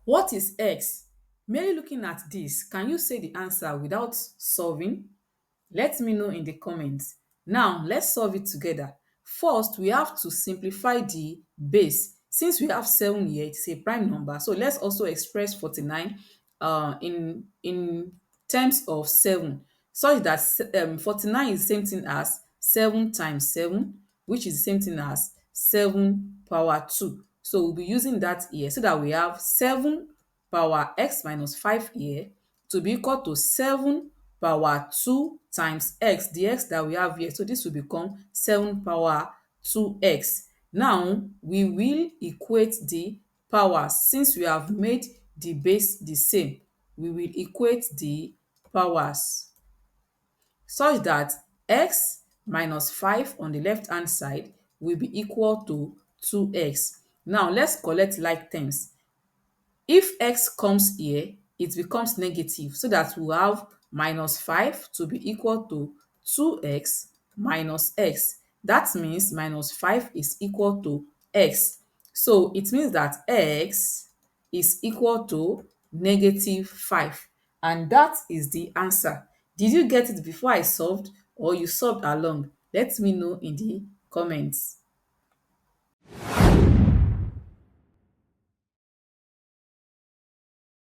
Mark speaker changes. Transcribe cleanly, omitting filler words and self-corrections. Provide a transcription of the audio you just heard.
Speaker 1: What is x? Merely looking at this, can you say the answer without solving? Let me know in the comments. Now, let's solve it together. First, we have to simplify the base. Since we have 7 here, it's a prime number. So let's also express 49 in terms of 7, such that 49 is the same thing as 7 times 7, which is the same thing as 7 power 2. So we'll be using that here so that we have 7 power x minus 5 here to be equal to 7 power 2 times x, the x that we have here. So this will become 7 power 2x. Now, we will equate the powers. Since we have made the base the same, we will equate the powers such that x minus 5 on the left hand side will be equal to 2x. Now, let's collect like terms. If x comes here, it becomes negative, so that we have minus 5 to be equal to 2x minus x. That means minus 5 is equal to x. So it means that x is equal to negative 5. And that is the answer. Did you get it before I solved, or you solved along? Let me know in the comments.